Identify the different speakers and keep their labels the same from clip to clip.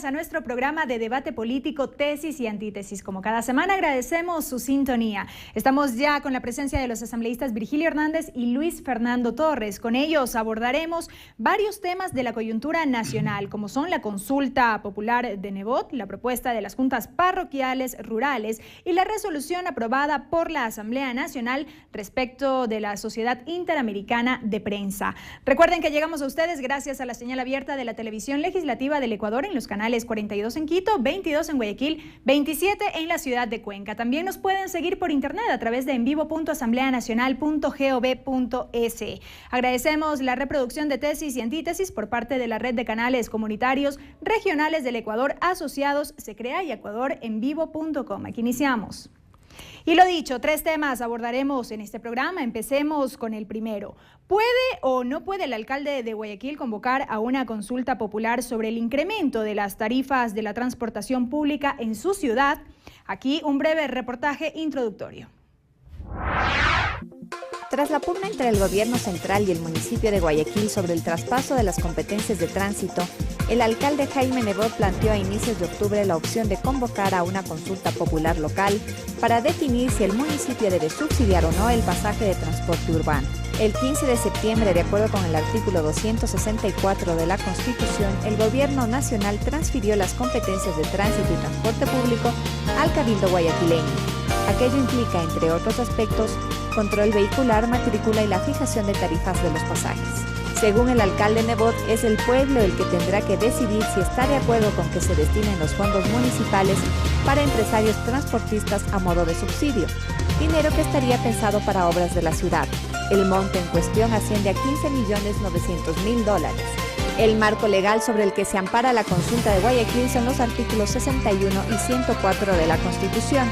Speaker 1: a nuestro programa de debate político Tesis y Antítesis. Como cada semana agradecemos su sintonía. Estamos ya con la presencia de los asambleístas Virgilio Hernández y Luis Fernando Torres. Con ellos abordaremos varios temas de la coyuntura nacional, como son la consulta popular de Nebot, la propuesta de las juntas parroquiales rurales y la resolución aprobada por la Asamblea Nacional respecto de la Sociedad Interamericana de Prensa. Recuerden que llegamos a ustedes gracias a la señal abierta de la televisión legislativa del Ecuador en los canales 42 en Quito, 22 en Guayaquil, 27 en la ciudad de Cuenca. También nos pueden seguir por internet a través de envivo.asambleanacional.gov.es. Agradecemos la reproducción de Tesis y Antítesis por parte de la red de canales comunitarios regionales del Ecuador asociados SECREA y EcuadorEnVivo.com. Aquí iniciamos. Y lo dicho, 3 temas abordaremos en este programa. Empecemos con el primero. ¿Puede o no puede el alcalde de Guayaquil convocar a una consulta popular sobre el incremento de las tarifas de la transportación pública en su ciudad? Aquí un breve reportaje introductorio.
Speaker 2: Tras la pugna entre el gobierno central y el municipio de Guayaquil sobre el traspaso de las competencias de tránsito, el alcalde Jaime Nebot planteó a inicios de octubre la opción de convocar a una consulta popular local para definir si el municipio debe subsidiar o no el pasaje de transporte urbano. El 15 de septiembre, de acuerdo con el artículo 264 de la Constitución, el gobierno nacional transfirió las competencias de tránsito y transporte público al Cabildo guayaquileño. Aquello implica, entre otros aspectos, control vehicular, matrícula y la fijación de tarifas de los pasajes. Según el alcalde Nebot, es el pueblo el que tendrá que decidir si está de acuerdo con que se destinen los fondos municipales para empresarios transportistas a modo de subsidio, dinero que estaría pensado para obras de la ciudad. El monto en cuestión asciende a $15.900.000. El marco legal sobre el que se ampara la consulta de Guayaquil son los artículos 61 y 104 de la Constitución.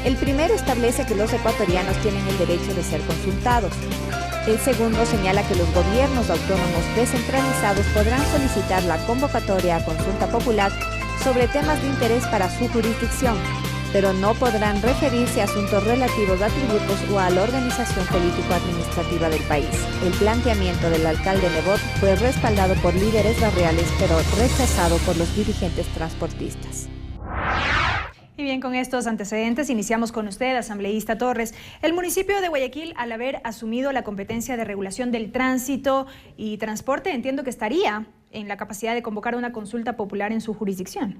Speaker 2: El primero establece que los ecuatorianos tienen el derecho de ser consultados. El segundo señala que los gobiernos autónomos descentralizados podrán solicitar la convocatoria a consulta popular sobre temas de interés para su jurisdicción, pero no podrán referirse a asuntos relativos a tributos o a la organización político-administrativa del país. El planteamiento del alcalde Nebot fue respaldado por líderes barriales, pero rechazado por los dirigentes transportistas.
Speaker 1: Y bien, con estos antecedentes iniciamos con usted, asambleísta Torres. El municipio de Guayaquil, al haber asumido la competencia de regulación del tránsito y transporte, entiendo que estaría en la capacidad de convocar una consulta popular en su jurisdicción.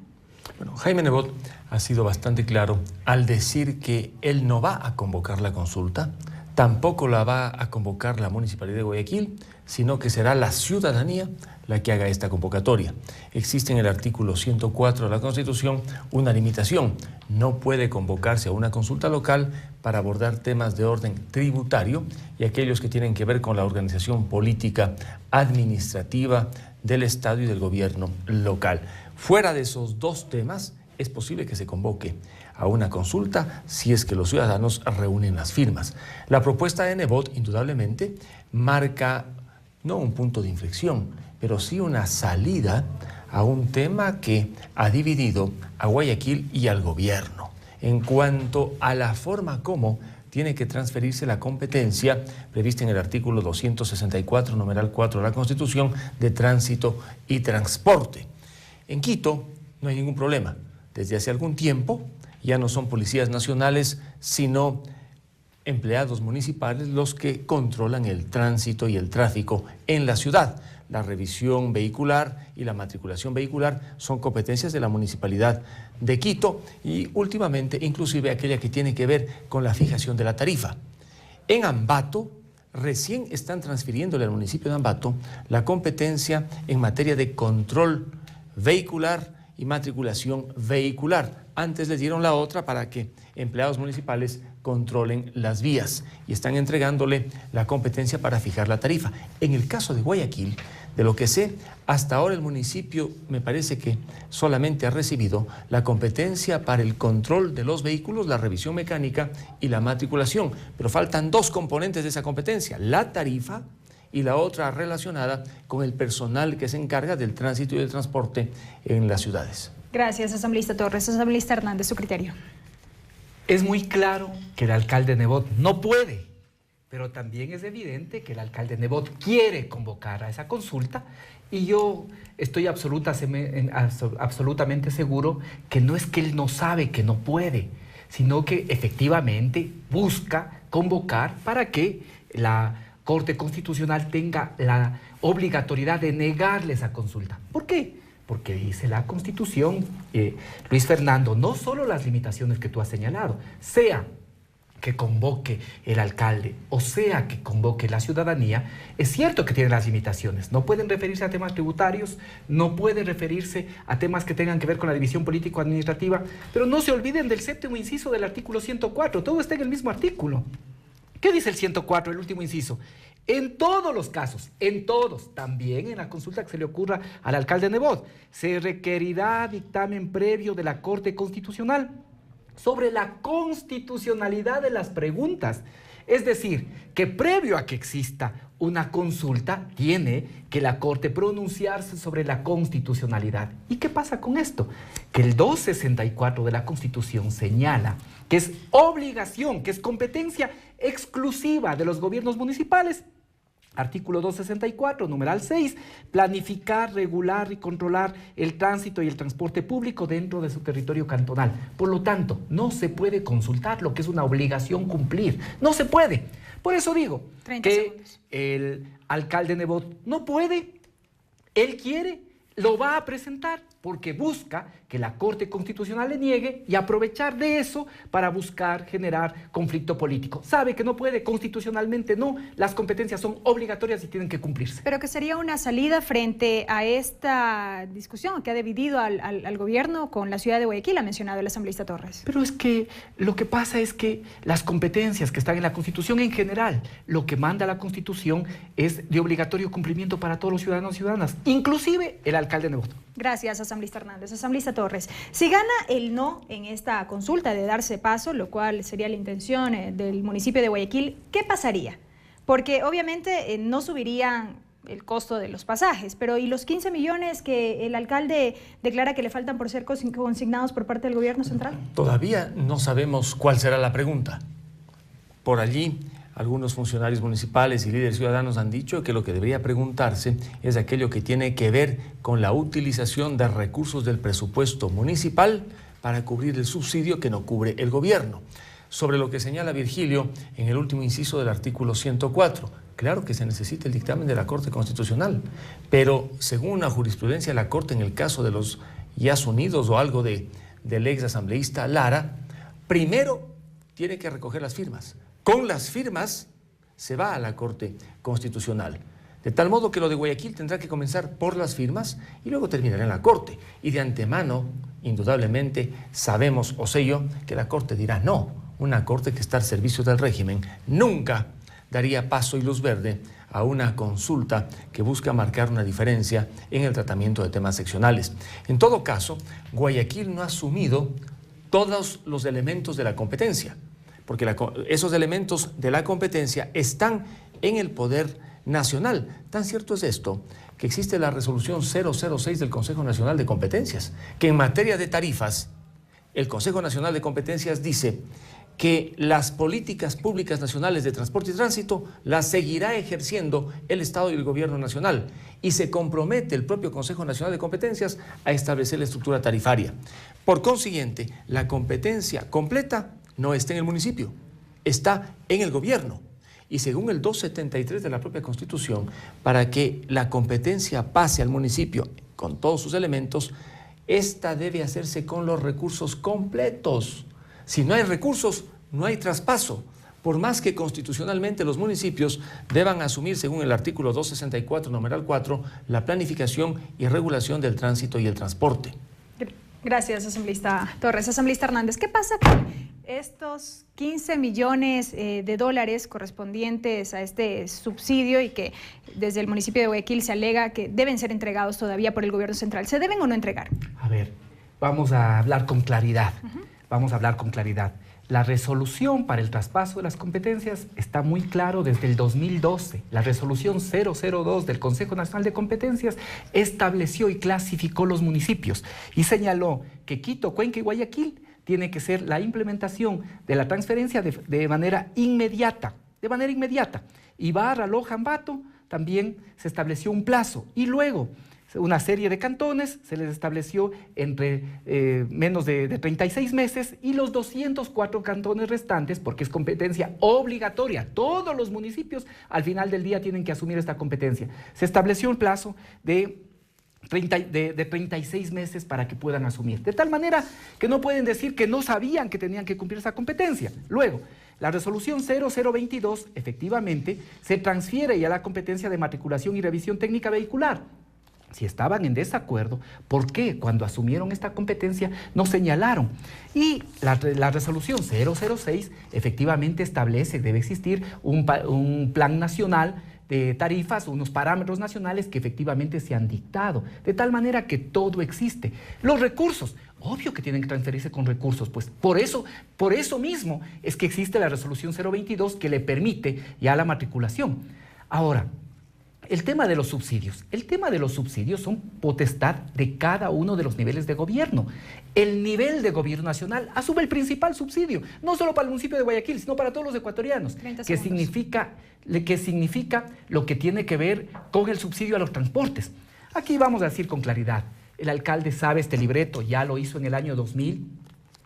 Speaker 3: Bueno, Jaime Nebot ha sido bastante claro al decir que él no va a convocar la consulta, tampoco la va a convocar la Municipalidad de Guayaquil, sino que será la ciudadanía la que haga esta convocatoria. Existe en el artículo 104 de la Constitución una limitación. No puede convocarse a una consulta local para abordar temas de orden tributario y aquellos que tienen que ver con la organización política administrativa del Estado y del gobierno local. Fuera de esos 2 temas, es posible que se convoque a una consulta si es que los ciudadanos reúnen las firmas. La propuesta de Nebot, indudablemente, marca no un punto de inflexión, pero sí una salida a un tema que ha dividido a Guayaquil y al gobierno en cuanto a la forma como tiene que transferirse la competencia prevista en el artículo 264, numeral 4 de la Constitución de tránsito y transporte. En Quito no hay ningún problema. Desde hace algún tiempo ya no son policías nacionales, sino empleados municipales los que controlan el tránsito y el tráfico en la ciudad. La revisión vehicular y la matriculación vehicular son competencias de la Municipalidad de Quito y últimamente inclusive aquella que tiene que ver con la fijación de la tarifa. En Ambato recién están transfiriéndole al municipio de Ambato la competencia en materia de control vehicular y matriculación vehicular. Antes les dieron la otra para que empleados municipales controlen las vías y están entregándole la competencia para fijar la tarifa. En el caso de Guayaquil, de lo que sé, hasta ahora el municipio me parece que solamente ha recibido la competencia para el control de los vehículos, la revisión mecánica y la matriculación, pero faltan 2 componentes de esa competencia, la tarifa y la otra relacionada con el personal que se encarga del tránsito y del transporte en las ciudades.
Speaker 1: Gracias, asambleísta Torres. Asambleísta Hernández, su criterio.
Speaker 4: Es muy claro que el alcalde Nebot no puede, pero también es evidente que el alcalde Nebot quiere convocar a esa consulta y yo estoy absolutamente seguro que no es que él no sabe que no puede, sino que efectivamente busca convocar para que la Corte Constitucional tenga la obligatoriedad de negarle esa consulta. ¿Por qué? Porque dice la Constitución, Luis Fernando, no solo las limitaciones que tú has señalado, sea que convoque el alcalde o sea que convoque la ciudadanía, es cierto que tiene las limitaciones. No pueden referirse a temas tributarios, no pueden referirse a temas que tengan que ver con la división político-administrativa, pero no se olviden del 7º inciso del artículo 104, todo está en el mismo artículo. ¿Qué dice el 104, el último inciso? En todos los casos, en todos, también en la consulta que se le ocurra al alcalde Nebot, se requerirá dictamen previo de la Corte Constitucional sobre la constitucionalidad de las preguntas. Es decir, que previo a que exista una consulta, tiene que la Corte pronunciarse sobre la constitucionalidad. ¿Y qué pasa con esto? Que el 264 de la Constitución señala que es obligación, que es competencia exclusiva de los gobiernos municipales. Artículo 264, numeral 6, planificar, regular y controlar el tránsito y el transporte público dentro de su territorio cantonal. Por lo tanto, no se puede consultar lo que es una obligación cumplir. No se puede. Por eso digo que el alcalde Nebot no puede, él quiere, lo va a presentar porque busca que la Corte Constitucional le niegue y aprovechar de eso para buscar generar conflicto político. Sabe que no puede, constitucionalmente no, las competencias son obligatorias y tienen que cumplirse.
Speaker 1: Pero que sería una salida frente a esta discusión que ha dividido al gobierno con la ciudad de Guayaquil, ha mencionado el asambleísta Torres.
Speaker 4: Pero es que lo que pasa es que las competencias que están en la Constitución en general, lo que manda la Constitución es de obligatorio cumplimiento para todos los ciudadanos y ciudadanas, inclusive el alcalde Nebot.
Speaker 1: Gracias, asambleísta Hernández. Asambleísta Torres, si gana el no en esta consulta de darse paso, lo cual sería la intención del municipio de Guayaquil, ¿qué pasaría? Porque obviamente no subirían el costo de los pasajes, pero ¿y los 15 millones que el alcalde declara que le faltan por ser consignados por parte del gobierno central?
Speaker 3: Todavía no sabemos cuál será la pregunta. Por allí, algunos funcionarios municipales y líderes ciudadanos han dicho que lo que debería preguntarse es aquello que tiene que ver con la utilización de recursos del presupuesto municipal para cubrir el subsidio que no cubre el gobierno. Sobre lo que señala Virgilio en el último inciso del artículo 104, claro que se necesita el dictamen de la Corte Constitucional, pero según una jurisprudencia de la Corte en el caso de los Yas Unidos o algo del ex asambleísta Lara, primero tiene que recoger las firmas. Con las firmas se va a la Corte Constitucional. De tal modo que lo de Guayaquil tendrá que comenzar por las firmas y luego terminará en la Corte. Y de antemano, indudablemente, sabemos, o sé yo, que la Corte dirá no. Una Corte que está al servicio del régimen nunca daría paso y luz verde a una consulta que busca marcar una diferencia en el tratamiento de temas seccionales. En todo caso, Guayaquil no ha asumido todos los elementos de la competencia, porque esos elementos de la competencia están en el Poder Nacional. Tan cierto es esto, que existe la resolución 006 del Consejo Nacional de Competencias, que en materia de tarifas, el Consejo Nacional de Competencias dice que las políticas públicas nacionales de transporte y tránsito las seguirá ejerciendo el Estado y el Gobierno Nacional, y se compromete el propio Consejo Nacional de Competencias a establecer la estructura tarifaria. Por consiguiente, la competencia completa no está en el municipio, está en el gobierno. Y según el 273 de la propia Constitución, para que la competencia pase al municipio con todos sus elementos, esta debe hacerse con los recursos completos. Si no hay recursos, no hay traspaso. Por más que constitucionalmente los municipios deban asumir, según el artículo 264, numeral 4, la planificación y regulación del tránsito y el transporte.
Speaker 1: Gracias, asambleísta Torres. Asambleísta Hernández, ¿qué pasa con estos 15 millones de dólares correspondientes a este subsidio y que desde el municipio de Guayaquil se alega que deben ser entregados todavía por el gobierno central? ¿Se deben o no entregar?
Speaker 4: A ver, vamos a hablar con claridad. Vamos a hablar con claridad. La resolución para el traspaso de las competencias está muy claro desde el 2012. La resolución 002 del Consejo Nacional de Competencias estableció y clasificó los municipios y señaló que Quito, Cuenca y Guayaquil tiene que ser la implementación de la transferencia de manera inmediata. de manera inmediata. Ibarra, Loja, Ambato, también se estableció un plazo y luego una serie de cantones se les estableció entre menos de 36 meses y los 204 cantones restantes, porque es competencia obligatoria, todos los municipios al final del día tienen que asumir esta competencia. Se estableció un plazo de 36 meses para que puedan asumir, de tal manera que no pueden decir que no sabían que tenían que cumplir esa competencia. Luego, la resolución 0022 efectivamente se transfiere ya a la competencia de matriculación y revisión técnica vehicular. Si estaban en desacuerdo, ¿por qué cuando asumieron esta competencia no señalaron? Y la resolución 006 efectivamente establece, debe existir un plan nacional de tarifas, unos parámetros nacionales que efectivamente se han dictado, de tal manera que todo existe. Los recursos, obvio que tienen que transferirse con recursos, pues por eso mismo es que existe la resolución 022 que le permite ya la matriculación. Ahora, el tema de los subsidios. El tema de los subsidios son potestad de cada uno de los niveles de gobierno. El nivel de gobierno nacional asume el principal subsidio, no solo para el municipio de Guayaquil, sino para todos los ecuatorianos, que significa lo que tiene que ver con el subsidio a los transportes. Aquí vamos a decir con claridad, el alcalde sabe este libreto, ya lo hizo en el año 2000,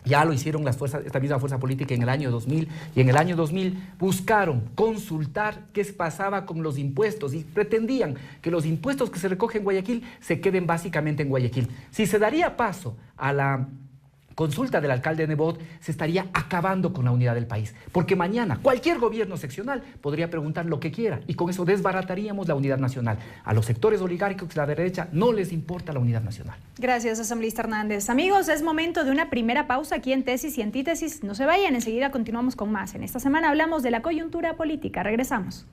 Speaker 4: ya lo hicieron esta misma fuerza política en el año 2000, y en el año 2000 buscaron consultar qué pasaba con los impuestos y pretendían que los impuestos que se recogen en Guayaquil se queden básicamente en Guayaquil. Si se daría paso a la consulta del alcalde Nebot, se estaría acabando con la unidad del país, porque mañana cualquier gobierno seccional podría preguntar lo que quiera y con eso desbarataríamos la unidad nacional. A los sectores oligárquicos de la derecha no les importa la unidad nacional.
Speaker 1: Gracias, asambleísta Hernández. Amigos, es momento de una primera pausa aquí en Tesis y Antítesis. No se vayan, enseguida continuamos con más. En esta semana hablamos de la coyuntura política. Regresamos.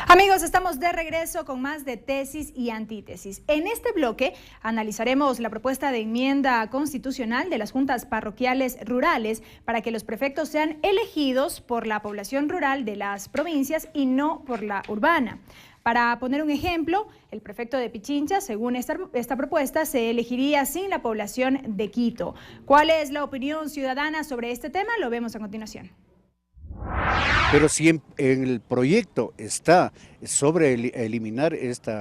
Speaker 1: Amigos, estamos de regreso con más de Tesis y Antítesis. En este bloque analizaremos la propuesta de enmienda constitucional de las juntas parroquiales rurales para que los prefectos sean elegidos por la población rural de las provincias y no por la urbana. Para poner un ejemplo, el prefecto de Pichincha, según esta propuesta, se elegiría sin la población de Quito. ¿Cuál es la opinión ciudadana sobre este tema? Lo vemos a continuación.
Speaker 5: Pero si en el proyecto está sobre eliminar este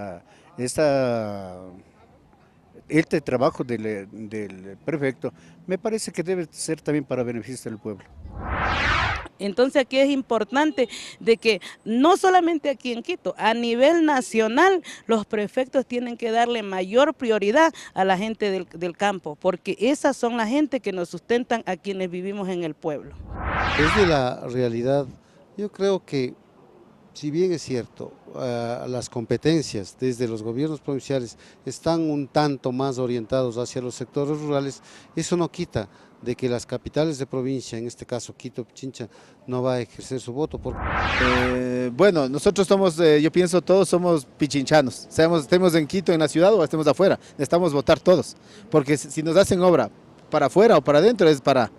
Speaker 5: trabajo del prefecto, me parece que debe ser también para beneficio del pueblo.
Speaker 6: Entonces aquí es importante de que no solamente aquí en Quito, a nivel nacional los prefectos tienen que darle mayor prioridad a la gente del campo, porque esas son la gente que nos sustentan a quienes vivimos en el pueblo.
Speaker 7: Desde la realidad, yo creo que si bien es cierto, las competencias desde los gobiernos provinciales están un tanto más orientados hacia los sectores rurales, eso no quita de que las capitales de provincia, en este caso Quito, Pichincha, no va a ejercer su voto.
Speaker 8: Bueno, nosotros somos, yo pienso, todos somos pichinchanos, estemos en Quito, en la ciudad o estemos afuera, necesitamos votar todos, porque si nos hacen obra para afuera o para adentro es para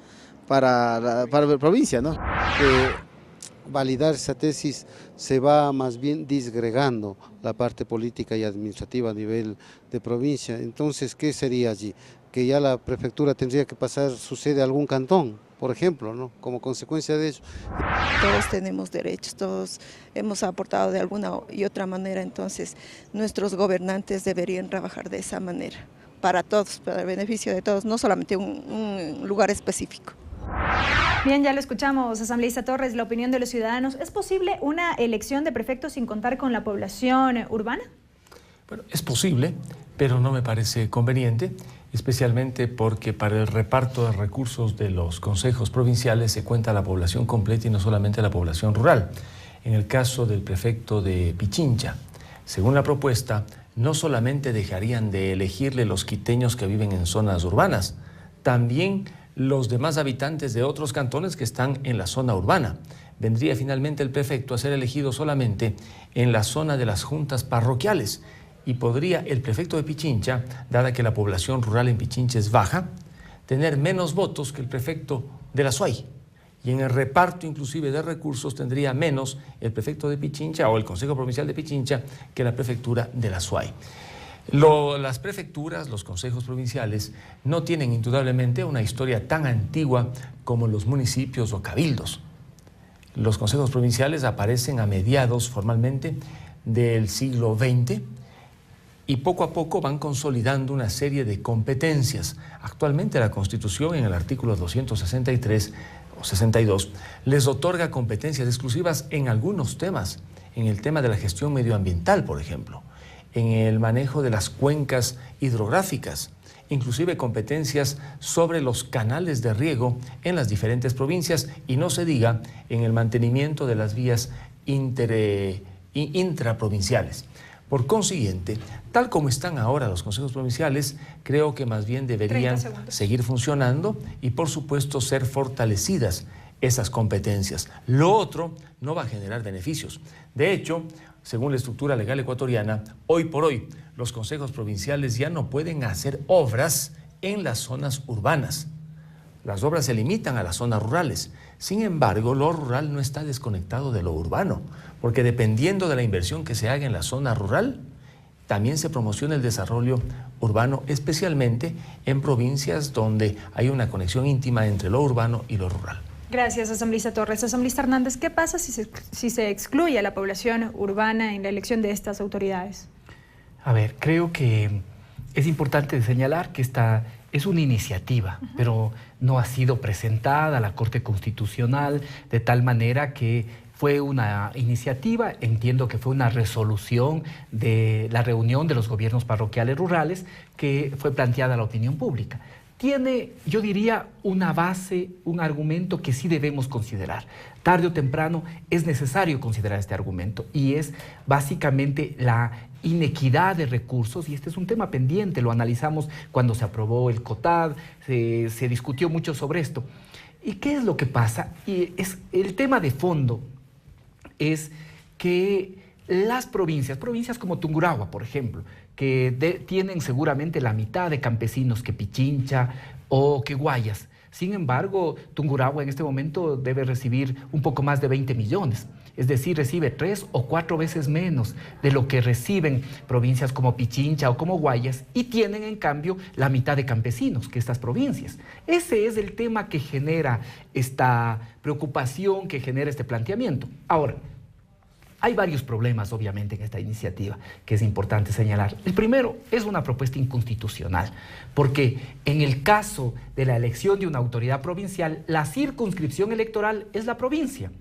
Speaker 8: la provincia, ¿no?
Speaker 7: Validar esa tesis se va más bien disgregando la parte política y administrativa a nivel de provincia. Entonces, ¿qué sería allí? Que ya la prefectura tendría que pasar su sede a algún cantón, por ejemplo, ¿no? Como consecuencia de eso.
Speaker 9: Todos tenemos derechos, todos hemos aportado de alguna y otra manera, entonces nuestros gobernantes deberían trabajar de esa manera, para todos, para el beneficio de todos, no solamente un lugar específico.
Speaker 1: Bien, ya lo escuchamos, asambleísta Torres, la opinión de los ciudadanos. ¿Es posible una elección de prefectos sin contar con la población urbana?
Speaker 3: Bueno, es posible, pero no me parece conveniente, especialmente porque para el reparto de recursos de los consejos provinciales se cuenta la población completa y no solamente la población rural. En el caso del prefecto de Pichincha, según la propuesta, no solamente dejarían de elegirle los quiteños que viven en zonas urbanas, también los demás habitantes de otros cantones que están en la zona urbana. Vendría finalmente el prefecto a ser elegido solamente en la zona de las juntas parroquiales y podría el prefecto de Pichincha, dada que la población rural en Pichincha es baja, tener menos votos que el prefecto de la SUAY. Y en el reparto inclusive de recursos tendría menos el prefecto de Pichincha o el Consejo Provincial de Pichincha que la prefectura de la SUAY. Las prefecturas, los consejos provinciales, no tienen indudablemente una historia tan antigua como los municipios o cabildos. Los consejos provinciales aparecen a mediados formalmente del siglo XX y poco a poco van consolidando una serie de competencias. Actualmente la Constitución, en el artículo 263 o 62, les otorga competencias exclusivas en algunos temas, en el tema de la gestión medioambiental, por ejemplo, en el manejo de las cuencas hidrográficas, inclusive competencias sobre los canales de riego en las diferentes provincias y no se diga en el mantenimiento de las vías intraprovinciales. Por consiguiente, tal como están ahora los consejos provinciales, creo que más bien deberían seguir funcionando y por supuesto ser fortalecidas esas competencias. Lo otro no va a generar beneficios. De hecho, según la estructura legal ecuatoriana, hoy por hoy los consejos provinciales ya no pueden hacer obras en las zonas urbanas. Las obras se limitan a las zonas rurales. Sin embargo, lo rural no está desconectado de lo urbano, porque dependiendo de la inversión que se haga en la zona rural, también se promociona el desarrollo urbano, especialmente en provincias donde hay una conexión íntima entre lo urbano y lo rural.
Speaker 1: Gracias, asambleísta Torres. Asambleísta Hernández, ¿qué pasa si se excluye a la población urbana en la elección de estas autoridades?
Speaker 4: A ver, creo que es importante señalar que esta es una iniciativa, pero no ha sido presentada a la Corte Constitucional de tal manera que fue una iniciativa, entiendo que fue una resolución de la reunión de los gobiernos parroquiales rurales que fue planteada a la opinión pública. Tiene, yo diría, una base, un argumento que sí debemos considerar. Tarde o temprano es necesario considerar este argumento y es básicamente la inequidad de recursos, y este es un tema pendiente, lo analizamos cuando se aprobó el COTAD, se discutió mucho sobre esto. ¿Y qué es lo que pasa? Y es el tema de fondo es que las provincias como Tungurahua, por ejemplo, que tienen seguramente la mitad de campesinos que Pichincha o que Guayas. Sin embargo, Tungurahua en este momento debe recibir un poco más de 20 millones. Es decir, recibe 3 o 4 veces menos de lo que reciben provincias como Pichincha o como Guayas y tienen en cambio la mitad de campesinos que estas provincias. Ese es el tema que genera esta preocupación, que genera este planteamiento. Ahora, hay varios problemas, obviamente, en esta iniciativa que es importante señalar. El primero es una propuesta inconstitucional, porque en el caso de la elección de una autoridad provincial, la circunscripción electoral es la provincia.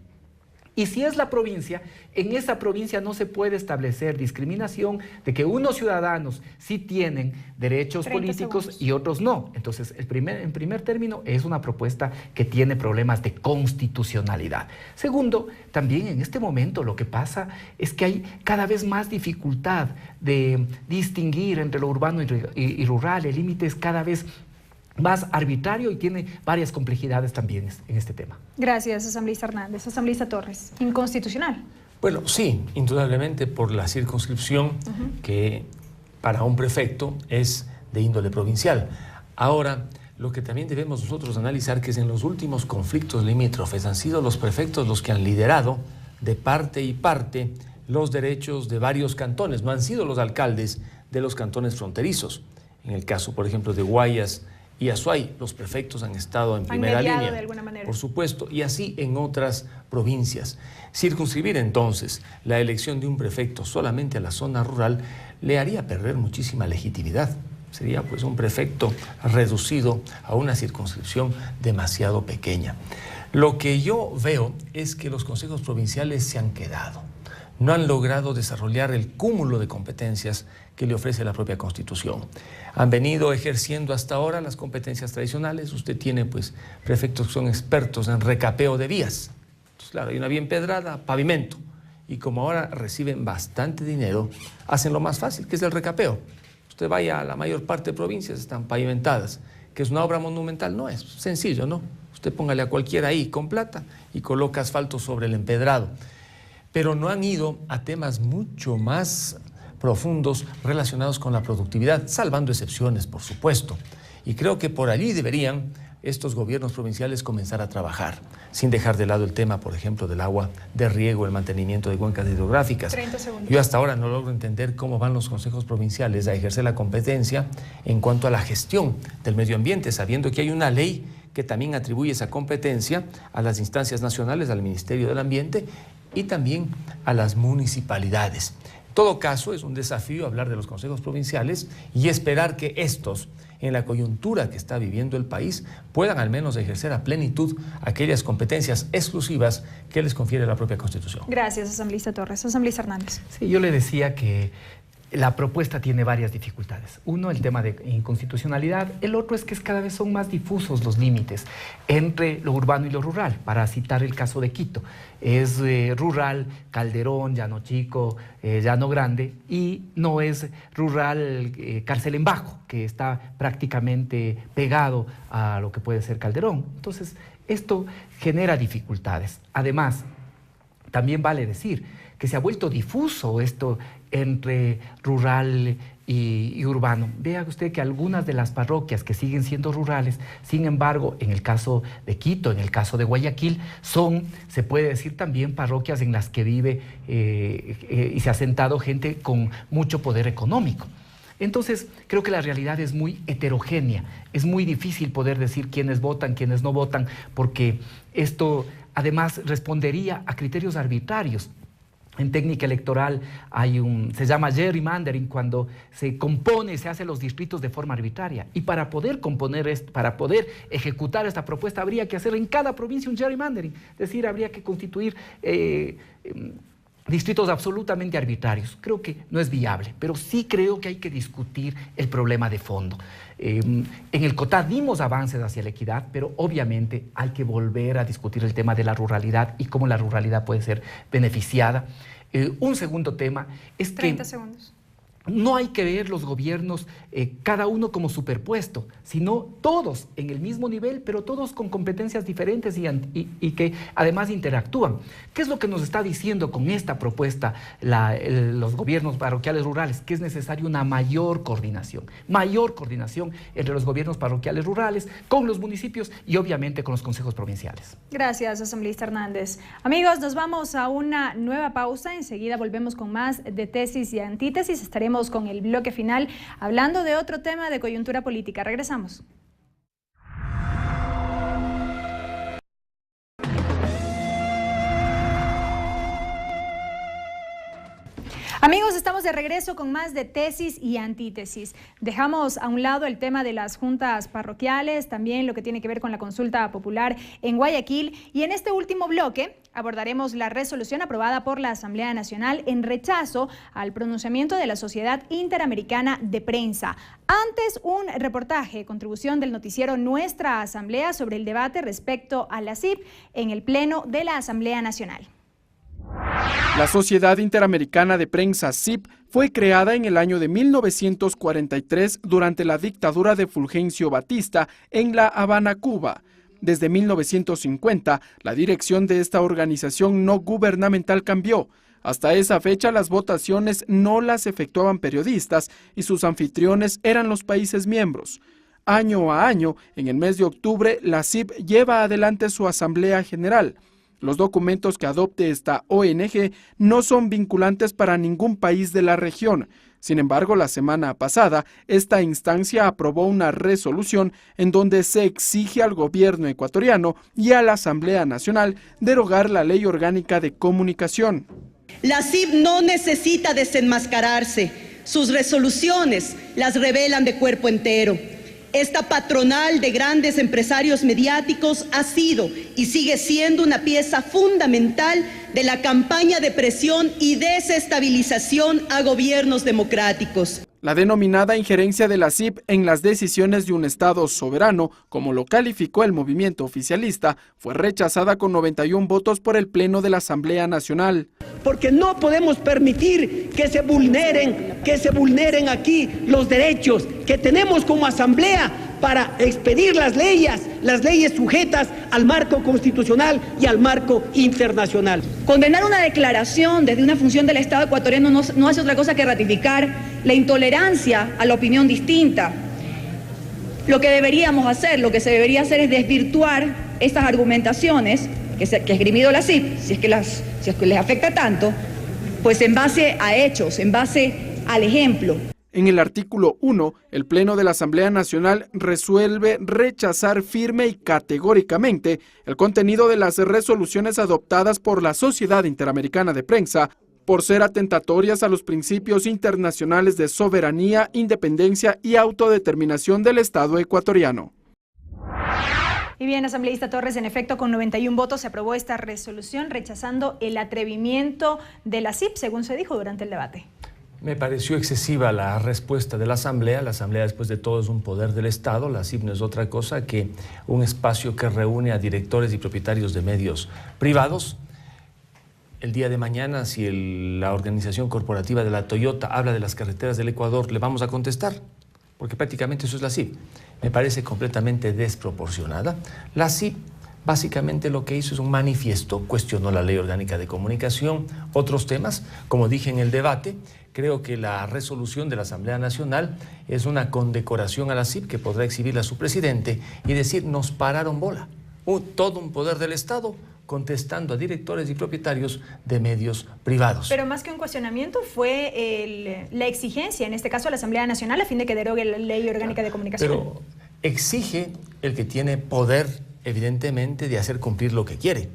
Speaker 4: Y si es la provincia, en esa provincia no se puede establecer discriminación de que unos ciudadanos sí tienen derechos políticos y otros no. Entonces, en primer término, es una propuesta que tiene problemas de constitucionalidad. Segundo, también en este momento lo que pasa es que hay cada vez más dificultad de distinguir entre lo urbano y rural. El límite es cada vez más arbitrario y tiene varias complejidades también en este tema.
Speaker 1: Gracias, asambleísta Hernández. Asambleísta Torres, ¿inconstitucional?
Speaker 3: Bueno, sí, indudablemente por la circunscripción que para un prefecto es de índole provincial. Ahora, lo que también debemos nosotros analizar que es en los últimos conflictos limítrofes han sido los prefectos los que han liderado de parte y parte los derechos de varios cantones, no han sido los alcaldes de los cantones fronterizos. En el caso, por ejemplo, de Guayas y Azuay, los prefectos han estado en primera línea,
Speaker 1: de alguna manera,
Speaker 3: por supuesto, y así en otras provincias. Circunscribir entonces la elección de un prefecto solamente a la zona rural le haría perder muchísima legitimidad. Sería pues un prefecto reducido a una circunscripción demasiado pequeña. Lo que yo veo es que los consejos provinciales se han quedado. No han logrado desarrollar el cúmulo de competencias que le ofrece la propia Constitución. Han venido ejerciendo hasta ahora las competencias tradicionales. Usted tiene pues prefectos que son expertos en recapeo de vías. Entonces, claro, hay una vía empedrada, pavimento. Y como ahora reciben bastante dinero, hacen lo más fácil, que es el recapeo. Usted vaya a la mayor parte de provincias, están pavimentadas. Que es una obra monumental, no es sencillo, ¿no? Usted póngale a cualquiera ahí con plata y coloca asfalto sobre el empedrado. Pero no han ido a temas mucho más profundos relacionados con la productividad, salvando excepciones, por supuesto. Y creo que por allí deberían estos gobiernos provinciales comenzar a trabajar. sin dejar de lado el tema, por ejemplo, del agua de riego, el mantenimiento de cuencas hidrográficas.
Speaker 1: 30 segundos.
Speaker 3: Yo hasta ahora no logro entender cómo van los consejos provinciales a ejercer la competencia en cuanto a la gestión del medio ambiente, sabiendo que hay una ley que también atribuye esa competencia a las instancias nacionales, al Ministerio del Ambiente y también a las municipalidades. En todo caso, es un desafío hablar de los consejos provinciales y esperar que estos, en la coyuntura que está viviendo el país, puedan al menos ejercer a plenitud aquellas competencias exclusivas que les confiere la propia Constitución.
Speaker 1: Gracias, asambleísta Torres. Asambleísta Hernández.
Speaker 4: Sí, yo le decía que la propuesta tiene varias dificultades. Uno, el tema de inconstitucionalidad. El otro es que cada vez son más difusos los límites entre lo urbano y lo rural. Para citar el caso de Quito, es rural Calderón, Llano Chico, Llano Grande, y no es rural Carcelenbajo, que está prácticamente pegado a lo que puede ser Calderón. Entonces, esto genera dificultades. Además, también vale decir que se ha vuelto difuso esto entre rural y urbano. Vea usted que algunas de las parroquias que siguen siendo rurales, sin embargo, en el caso de Quito, en el caso de Guayaquil, son, se puede decir también, parroquias en las que vive y se ha asentado gente con mucho poder económico. Entonces, creo que la realidad es muy heterogénea. Es muy difícil poder decir quiénes votan, quiénes no votan, porque esto además respondería a criterios arbitrarios. En técnica electoral se llama gerrymandering, cuando se compone, se hacen los distritos de forma arbitraria. Y para poder para poder ejecutar esta propuesta, habría que hacer en cada provincia un gerrymandering. Es decir, habría que constituir distritos absolutamente arbitrarios. Creo que no es viable, pero sí creo que hay que discutir el problema de fondo. En el COTAD dimos avances hacia la equidad, pero obviamente hay que volver a discutir el tema de la ruralidad y cómo la ruralidad puede ser beneficiada. Un segundo tema es que
Speaker 1: 30 segundos.
Speaker 4: No hay que ver los gobiernos cada uno como superpuesto, sino todos en el mismo nivel, pero todos con competencias diferentes y que además interactúan. ¿Qué es lo que nos está diciendo con esta propuesta los gobiernos parroquiales rurales? Que es necesaria una mayor coordinación entre los gobiernos parroquiales rurales, con los municipios y obviamente con los consejos provinciales.
Speaker 1: Gracias, asambleísta Hernández. Amigos, nos vamos a una nueva pausa. Enseguida volvemos con más de tesis y antítesis. Estaremos con el bloque final hablando de otro tema de coyuntura política. Regresamos. Amigos, estamos de regreso con más de tesis y antítesis. Dejamos a un lado el tema de las juntas parroquiales, también lo que tiene que ver con la consulta popular en Guayaquil, y en este último bloque abordaremos la resolución aprobada por la Asamblea Nacional en rechazo al pronunciamiento de la Sociedad Interamericana de Prensa. Antes, un reportaje, contribución del noticiero Nuestra Asamblea sobre el debate respecto a la CIP en el Pleno de la Asamblea Nacional.
Speaker 10: La Sociedad Interamericana de Prensa, CIP, fue creada en el año de 1943 durante la dictadura de Fulgencio Batista en La Habana, Cuba. Desde 1950, la dirección de esta organización no gubernamental cambió. Hasta esa fecha, las votaciones no las efectuaban periodistas y sus anfitriones eran los países miembros. Año a año, en el mes de octubre, la CIP lleva adelante su Asamblea General. Los documentos que adopte esta ONG no son vinculantes para ningún país de la región. Sin embargo, la semana pasada, esta instancia aprobó una resolución en donde se exige al gobierno ecuatoriano y a la Asamblea Nacional derogar la Ley Orgánica de Comunicación.
Speaker 11: La CIP no necesita desenmascararse. Sus resoluciones las revelan de cuerpo entero. Esta patronal de grandes empresarios mediáticos ha sido y sigue siendo una pieza fundamental de la campaña de presión y desestabilización a gobiernos democráticos.
Speaker 10: La denominada injerencia de la CIP en las decisiones de un Estado soberano, como lo calificó el movimiento oficialista, fue rechazada con 91 votos por el Pleno de la Asamblea Nacional.
Speaker 12: Porque no podemos permitir que se vulneren aquí los derechos que tenemos como Asamblea para expedir las leyes sujetas al marco constitucional y al marco internacional.
Speaker 13: Condenar una declaración desde una función del Estado ecuatoriano no hace otra cosa que ratificar la intolerancia a la opinión distinta. Lo que se debería hacer es desvirtuar estas argumentaciones que ha esgrimido la CIP, si es que les afecta tanto, pues en base a hechos, en base al ejemplo.
Speaker 10: En el artículo 1, el Pleno de la Asamblea Nacional resuelve rechazar firme y categóricamente el contenido de las resoluciones adoptadas por la Sociedad Interamericana de Prensa por ser atentatorias a los principios internacionales de soberanía, independencia y autodeterminación del Estado ecuatoriano.
Speaker 1: Y bien, asambleísta Torres, en efecto, con 91 votos se aprobó esta resolución rechazando el atrevimiento de la CIP, según se dijo durante el debate.
Speaker 3: Me pareció excesiva la respuesta de la Asamblea. La Asamblea, después de todo, es un poder del Estado. La CIP no es otra cosa que un espacio que reúne a directores y propietarios de medios privados. El día de mañana, si la organización corporativa de la Toyota habla de las carreteras del Ecuador, le vamos a contestar, porque prácticamente eso es la CIP. Me parece completamente desproporcionada. La CIP básicamente lo que hizo es un manifiesto, cuestionó la Ley Orgánica de Comunicación, otros temas, como dije en el debate. Creo que la resolución de la Asamblea Nacional es una condecoración a la CIP que podrá exhibirla a su presidente y decir, nos pararon bola. Todo un poder del Estado contestando a directores y propietarios de medios privados.
Speaker 1: Pero más que un cuestionamiento fue la exigencia, en este caso a la Asamblea Nacional, a fin de que derogue la Ley Orgánica de Comunicación.
Speaker 3: Pero exige el que tiene poder, evidentemente, de hacer cumplir lo que quiere.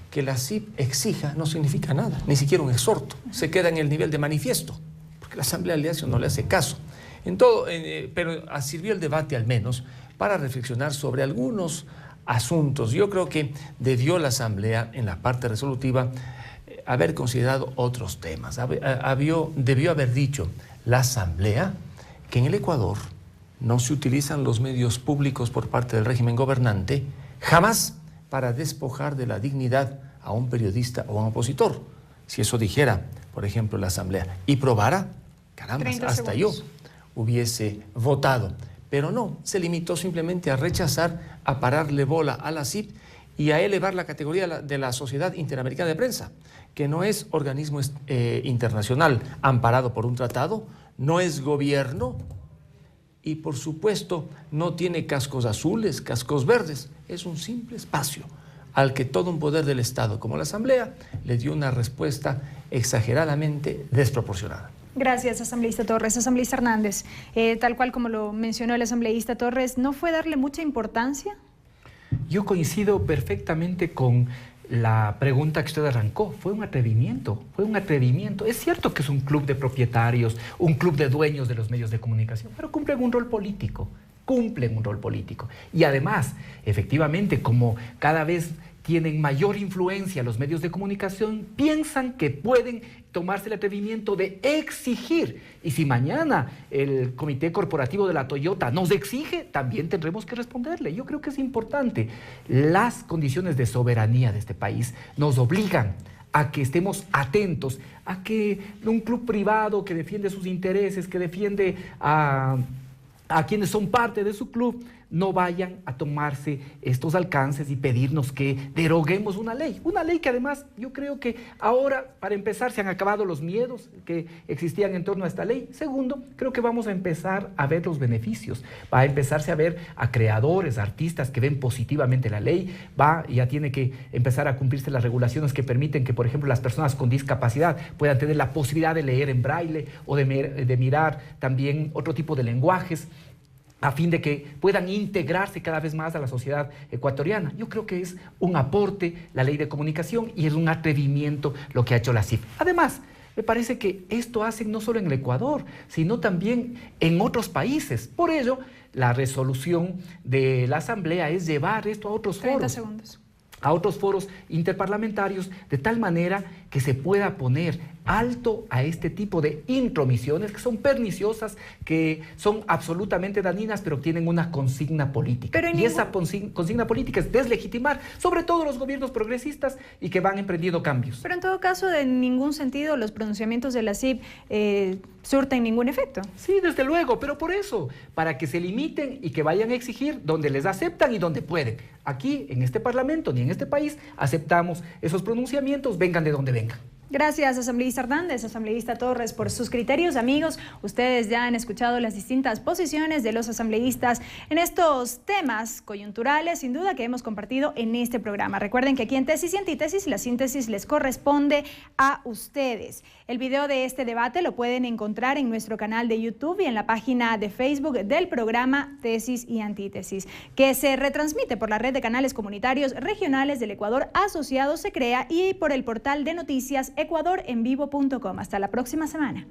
Speaker 3: Que la CIP exija no significa nada, ni siquiera un exhorto. Se queda en el nivel de manifiesto, porque la Asamblea le hace o no le hace caso. Pero sirvió el debate al menos para reflexionar sobre algunos asuntos. Yo creo que debió la Asamblea, en la parte resolutiva, haber considerado otros temas. Debió haber dicho la Asamblea que en el Ecuador no se utilizan los medios públicos por parte del régimen gobernante jamás para despojar de la dignidad a un periodista o a un opositor. Si eso dijera, por ejemplo, la Asamblea, y probara, caramba, hasta yo hubiese votado. Pero no, se limitó simplemente a rechazar, a pararle bola a la CIP y a elevar la categoría de la Sociedad Interamericana de Prensa, que no es organismo internacional amparado por un tratado, no es gobierno y, por supuesto, no tiene cascos azules, cascos verdes. Es un simple espacio al que todo un poder del Estado, como la Asamblea, le dio una respuesta exageradamente desproporcionada.
Speaker 1: Gracias, asambleísta Torres. Asambleísta Hernández, tal cual como lo mencionó el asambleísta Torres, ¿no fue darle mucha importancia?
Speaker 4: Yo coincido perfectamente con la pregunta que usted arrancó. Fue un atrevimiento, fue un atrevimiento. Es cierto que es un club de propietarios, un club de dueños de los medios de comunicación, pero cumplen un rol político. Y además, efectivamente, como cada vez tienen mayor influencia los medios de comunicación, piensan que pueden tomarse el atrevimiento de exigir. Y si mañana el comité corporativo de la Toyota nos exige, también tendremos que responderle. Yo creo que es importante. Las condiciones de soberanía de este país nos obligan a que estemos atentos, a que un club privado que defiende sus intereses, que defiende a quienes son parte de su club, no vayan a tomarse estos alcances y pedirnos que deroguemos una ley que además yo creo que ahora, para empezar, se han acabado los miedos que existían en torno a esta ley. Segundo, creo que vamos a empezar a ver los beneficios, va a empezarse a ver a creadores, artistas que ven positivamente la ley, ya tiene que empezar a cumplirse las regulaciones que permiten que, por ejemplo, las personas con discapacidad puedan tener la posibilidad de leer en braille o de mirar también otro tipo de lenguajes, a fin de que puedan integrarse cada vez más a la sociedad ecuatoriana. Yo creo que es un aporte la ley de comunicación y es un atrevimiento lo que ha hecho la CIP. Además, me parece que esto hacen no solo en el Ecuador, sino también en otros países. Por ello, la resolución de la Asamblea es llevar esto a otros foros.
Speaker 1: 30 segundos.
Speaker 4: A otros foros interparlamentarios, de tal manera que se pueda poner alto a este tipo de intromisiones que son perniciosas, que son absolutamente dañinas, pero tienen una consigna política. Y esa consigna política es deslegitimar, sobre todo los gobiernos progresistas y que van emprendiendo cambios.
Speaker 1: Pero en todo caso, en ningún sentido los pronunciamientos de la CIP surten ningún efecto.
Speaker 4: Sí, desde luego, pero por eso, para que se limiten y que vayan a exigir donde les aceptan y donde pueden. Aquí, en este Parlamento, ni en este país, aceptamos esos pronunciamientos, vengan de donde vengan.
Speaker 1: Gracias, asambleísta Hernández, asambleísta Torres, por sus criterios. Amigos, ustedes ya han escuchado las distintas posiciones de los asambleístas en estos temas coyunturales, sin duda, que hemos compartido en este programa. Recuerden que aquí en Tesis y Antítesis, la síntesis les corresponde a ustedes. El video de este debate lo pueden encontrar en nuestro canal de YouTube y en la página de Facebook del programa Tesis y Antítesis, que se retransmite por la red de canales comunitarios regionales del Ecuador asociados Se Crea y por el portal de noticias ecuadorenvivo.com. Hasta la próxima semana.